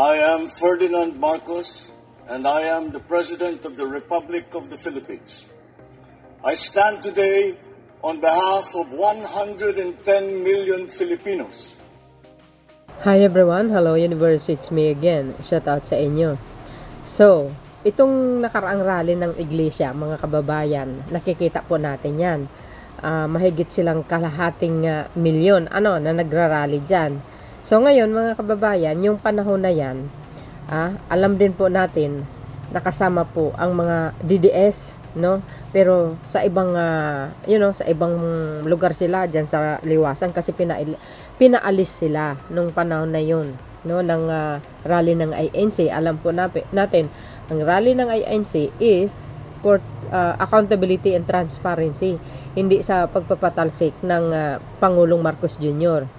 I am Ferdinand Marcos, and I am the President of the Republic of the Philippines. I stand today on behalf of 110 million Filipinos. Hi everyone, hello universe, it's me again. Shout out sa inyo. So, itong nakaraang rally ng iglesia, mga kababayan, nakikita po natin yan. Mahigit silang kalahating milyon na nagrarally dyan. So ngayon mga kababayan, yung panahon na yan, alam din po natin, nakasama po ang mga DDS, no? Pero sa ibang, sa ibang lugar sila dyan sa liwasan kasi pinaalis sila nung panahon na yun, no? Ng rally ng INC. Alam po natin, ang rally ng INC is for accountability and transparency, hindi sa pagpapatalsik ng Pangulong Marcos Jr.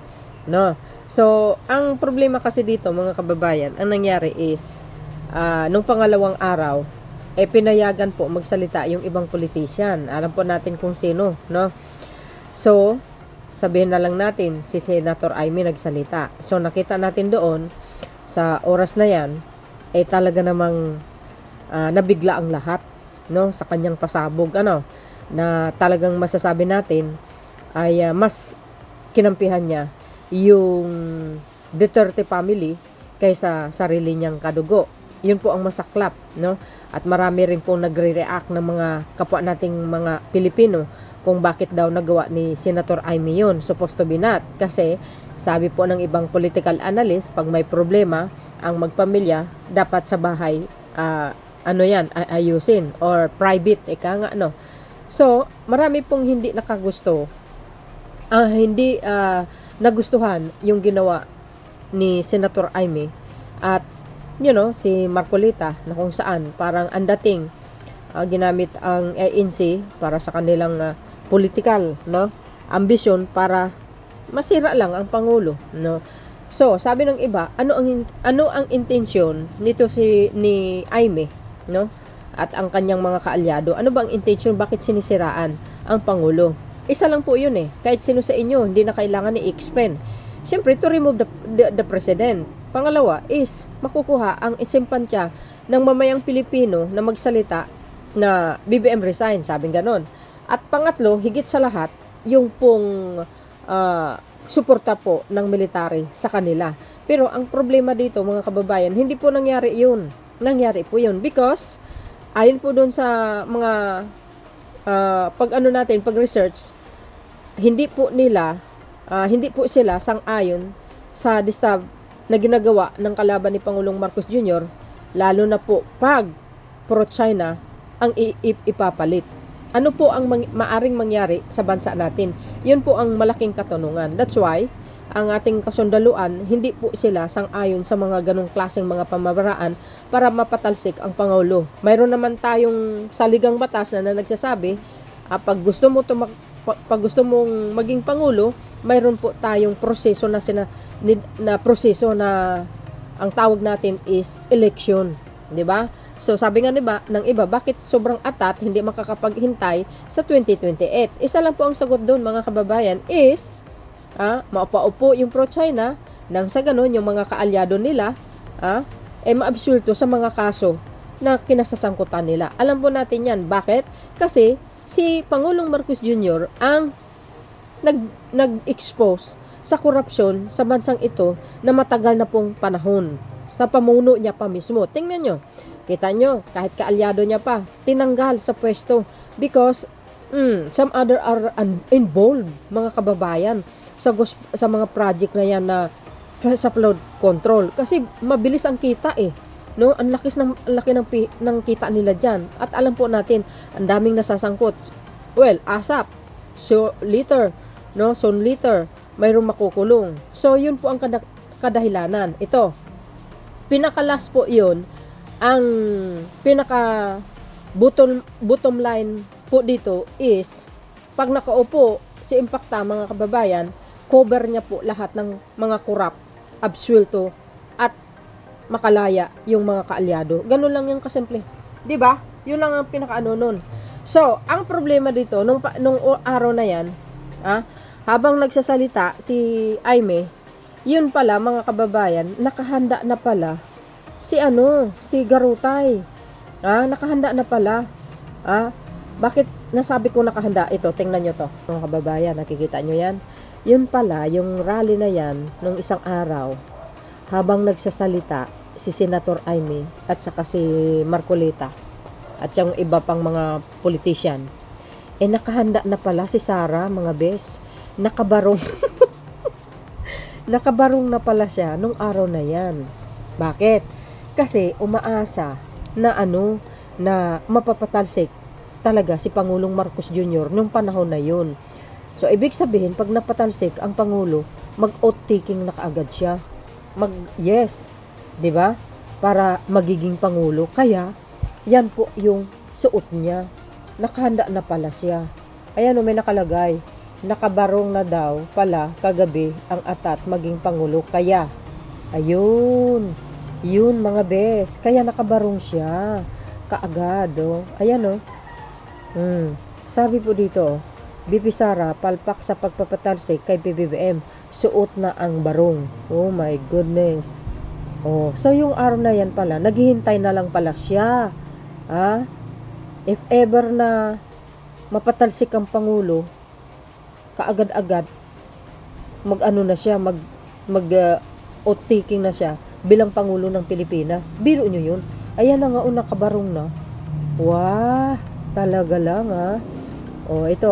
No? So, ang problema kasi dito mga kababayan, ang nangyari is nung pangalawang araw pinayagan po magsalita yung ibang politician. Alam po natin kung sino, no? So, sabihin na lang natin si Senator Amy nagsalita. So, nakita natin doon sa oras na yan talaga namang nabigla ang lahat, no, sa kanyang pasabog, na talagang masasabi natin ay mas kinampihan niya yung Duterte family kaysa sarili niyang kadugo. Yun po ang masaklap, no? At marami rin pong nagre-react ng mga kapwa nating mga Pilipino kung bakit daw nagawa ni Senator Amy yun. Supposed to be not. Kasi sabi po ng ibang political analyst, pag may problema ang magpamilya, dapat sa bahay ayusin or private, So, marami pong hindi nakagusto, hindi nagustuhan yung ginawa ni Senator Amy at si Marcolita, na kung saan parang ang dating ginamit ang ANC para sa kanilang political, no, ambisyon para masira lang ang pangulo, no. So, sabi ng iba, ano ang intensyon nito ni Amy, no? At ang kanyang mga kaalyado, ano bang intention, bakit sinisiraan ang pangulo? Isa lang po yun kahit sino sa inyo, hindi na kailangan i-explain. Siyempre, to remove the president. Pangalawa is, makukuha ang isimpantya ng mamayang Pilipino na magsalita na BBM resign, sabing ganon. At pangatlo, higit sa lahat, yung pong suporta po ng military sa kanila. Pero ang problema dito, mga kababayan, hindi po nangyari yun. Nangyari po yun because ayon po doon sa mga pag-research, hindi po sila sang-ayon sa distab na ginagawa ng kalaban ni Pangulong Marcos Jr., lalo na po pag pro-China ang ipapalit. Ano po ang maaring mangyari sa bansa natin? Yun po ang malaking katanungan. That's why ang ating kasundaluan, hindi po sila sang-ayon sa mga ganong klaseng mga pamamaraan para mapatalsik ang Pangulo. Mayroon naman tayong saligang batas na nagsasabi, pag gusto mong maging Pangulo, mayroon po tayong proseso na ang tawag natin is election, 'di ba? So sabi nga ng iba, bakit sobrang atat hindi makakapaghintay sa 2028? Isa lang po ang sagot doon mga kababayan is maupo yung pro-China nang sa ganon yung mga kaalyado nila maabsulto sa mga kaso na kinasasangkutan nila. Alam po natin yan. Bakit? Kasi si Pangulong Marcos Jr. ang nag-expose sa korupsyon sa bansang ito na matagal na pong panahon. Sa pamuno niya pa mismo. Tingnan nyo. Kita nyo, kahit kaalyado niya pa, tinanggal sa pwesto because some other are involved, mga kababayan, sa mga project na yan na sa flood control. Kasi mabilis ang kita no? Ang laki ng kita nila diyan. At alam po natin, ang daming nasasangkot. Well, ASAP, so liter, no? Son liter, mayroong makukulong. So yun po ang kadahilanan. Ito, pinakalas po yun, ang pinaka bottom line po dito is, pag nakaupo si Impacta, mga kababayan, cover niya po lahat ng mga korap, absuelto, at makalaya yung mga kaalyado. Ganun lang yung kasimple. 'Di ba? Yun lang ang pinakaano nun. So, ang problema dito, nung araw na yan, habang nagsasalita si Aimee, yun pala mga kababayan, nakahanda na pala si Garutay. Nakahanda na pala. Bakit nasabi ko nakahanda? Ito, tingnan nyo to, mga kababayan, nakikita nyo yan? Yun pala, yung rally na yan, nung isang araw, habang nagsasalita, si Senator Amy, at saka si Marcolita, at yung iba pang mga politician, nakahanda na pala si Sara, mga bes, nakabarong, nakabarong na pala siya nung araw na yan. Bakit? Kasi umaasa na na mapapatalsik talaga si Pangulong Marcos Jr. nung panahon na yun. So, ibig sabihin, pag napatalsik ang Pangulo, mag-oath-taking na kaagad siya. Yes, di ba? Para magiging Pangulo. Kaya, yan po yung suot niya. Nakahanda na pala siya. Ayan may nakalagay. Nakabarong na daw pala kagabi ang atat maging Pangulo. Kaya, ayun. Yun mga bes. Kaya nakabarong siya. Kaagad, Ayan, Sabi po dito, BP Sara, palpak sa pagpapatalsik kay PBBM. Suot na ang barong. Oh my goodness. So yung araw na yan pala, naghihintay na lang pala siya. If ever na mapatalsik ang Pangulo, kaagad-agad, na siya, oath-taking na siya bilang Pangulo ng Pilipinas. Biro nyo yun. Ayan na nga, nakabarong na. Wow, talaga lang ito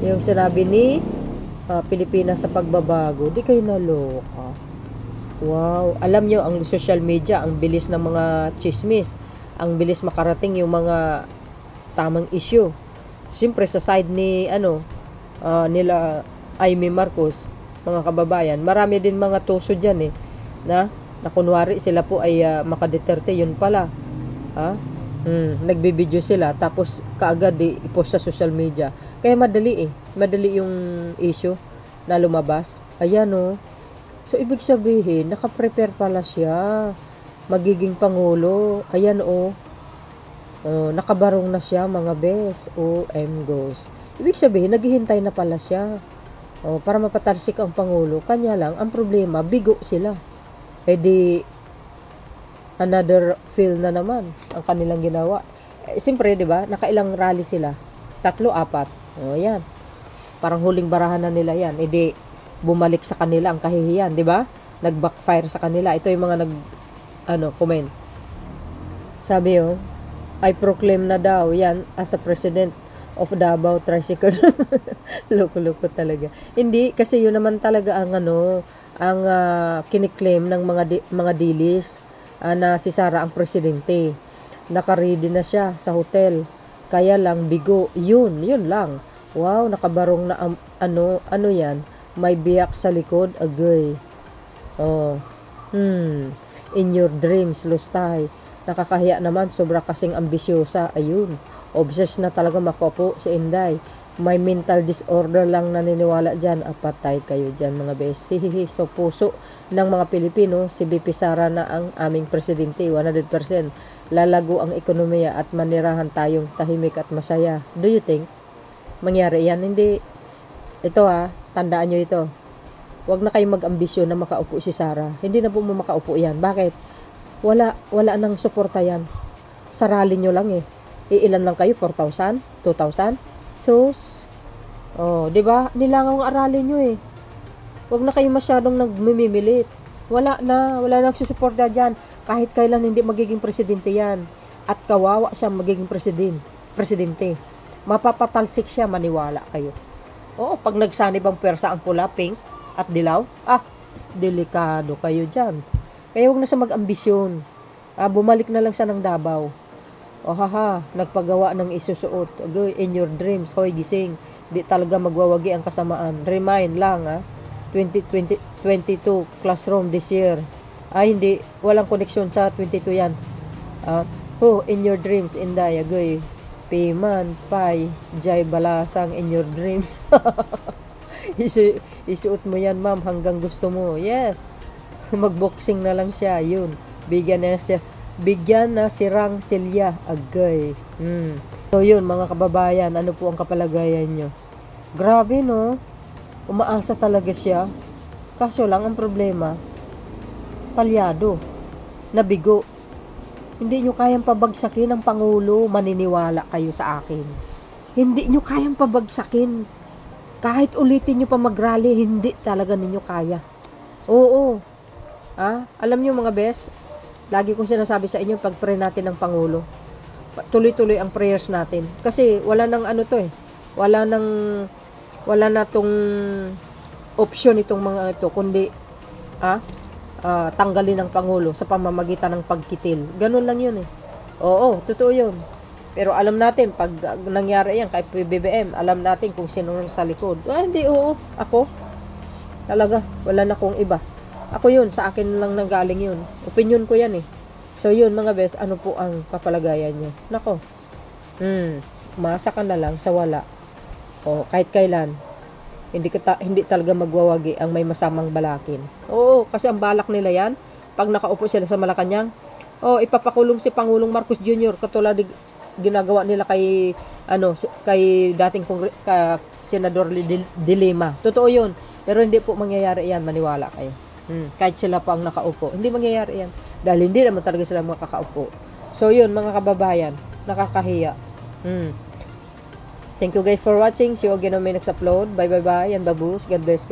yung sinabi ni Pilipinas sa pagbabago. Di kayo naloka. Wow, alam nyo, ang social media, ang bilis ng mga chismis, ang bilis makarating yung mga tamang issue. Siyempre sa side ni nila Amy Marcos, mga kababayan, marami din mga tuso dyan na kunwari sila po ay makadeterte, yun pala nagbibideo sila tapos kaagad i-post sa social media, kaya madali yung issue na lumabas. Ayan so ibig sabihin nakaprepare pala siya magiging Pangulo. Ayan nakabarong na siya mga bes. Goes, ibig sabihin naghihintay na pala siya para mapatalsik ang Pangulo. Kanya lang ang problema, bigo sila. Di another feel na naman ang kanilang ginawa. Siyempre, di ba, nakailang rally sila? 3, 4. Yan. Parang huling barahan na nila yan. Di bumalik sa kanila ang kahihiyan, di ba? Nag-backfire sa kanila. Ito yung mga comment. Sabi I proclaim na daw yan as a president of Davao Tricycle. Loko-loko talaga. Hindi, kasi yun naman talaga ang kiniklaim ng mga dilis na si Sara ang presidente. Naka-ready na siya sa hotel. Kaya lang bigo. Yun lang. Wow, nakabarong na ano yan? May biyak sa likod, agay. In your dreams, Lustay. Nakakahiya naman, sobra kasing ambisyosa. Ayun. Obsessed na talaga makopo si Inday. May mental disorder lang naniniwala dyan. Patay kayo dyan mga bes. So puso ng mga Pilipino, si BP Sara na ang aming presidente. 100% lalago ang ekonomiya at manirahan tayong tahimik at masaya. Do you think mangyari yan? Hindi. Ito tandaan nyo ito. Huwag na kayong mag-ambisyon na makaupo si Sara. Hindi na po makaupo yan. Bakit? Wala nang suporta yan. Sarali nyo lang Iilan lang kayo? 4,000? 2,000? Sus. Di ba? Nilangaw ang aralin nyo Huwag na kayo masyadong nagmimilit. Wala nang susuporta dyan. Kahit kailan hindi magiging presidente yan. At kawawa siya magiging presidente. Mapapatalsik siya, maniwala kayo. Pag nagsanib ang pwersa ang pula, pink, at dilaw, delikado kayo dyan. Kaya huwag na siya mag-ambisyon. Bumalik na lang siya ng Davao. Nagpagawa ng isusuot. In your dreams, hoy gising. Di talaga magwawagi ang kasamaan. Remind lang 2022 classroom this year. Hindi, walang koneksyon sa 22 yan. In your dreams, Inday, agoy. Payman, pay, jay balasang in your dreams. Isuot mo yan, ma'am, hanggang gusto mo. Yes. Magboxing na lang siya, yun. Bigyan na si Rang Silya, agay. So yun mga kababayan, ano po ang kapalagayan nyo? Grabe umaasa talaga siya. Kaso lang ang problema, palyado. na bigo. Hindi nyo kayang pabagsakin ang Pangulo, maniniwala kayo sa akin. Hindi nyo kayang pabagsakin. Kahit ulitin nyo pa mag-rally, hindi talaga ninyo kaya. Oo. Alam nyo mga bes, lagi kong sinasabi sa inyo, pag-pray natin ng Pangulo, tuloy-tuloy ang prayers natin. Kasi wala nang ano to eh. Wala na tong option itong mga ito, kundi tanggalin ng Pangulo sa pamamagitan ng pagkitil. Ganun lang yun eh. Oo, totoo yun. Pero alam natin, pag nangyari yan kay PBBM, alam natin kung sino sa likod. Hindi, oo. Ako, talaga, wala na kong iba. Ako yun, sa akin lang nanggaling yun. Opinion ko yan eh. So yun mga bes, ano po ang kapalagayan nyo? Nako, umasa ka na lang sa wala. O, kahit kailan, hindi talaga magwawagi ang may masamang balakin. Oo, kasi ang balak nila yan, pag nakaupo sila sa Malacanang, ipapakulong si Pangulong Marcos Jr. katulad ginagawa nila kay dating Senador De Lima. Totoo 'yun. Pero hindi po mangyayari 'yan, maniwala kayo. Kahit sila pa ang nakaupo, hindi mangyayari 'yan. Dahil hindi naman talaga sila makakaupo. So 'yun mga kababayan, nakakahiya. Thank you guys for watching. See you again on my next upload. Bye bye bye and babus. God bless.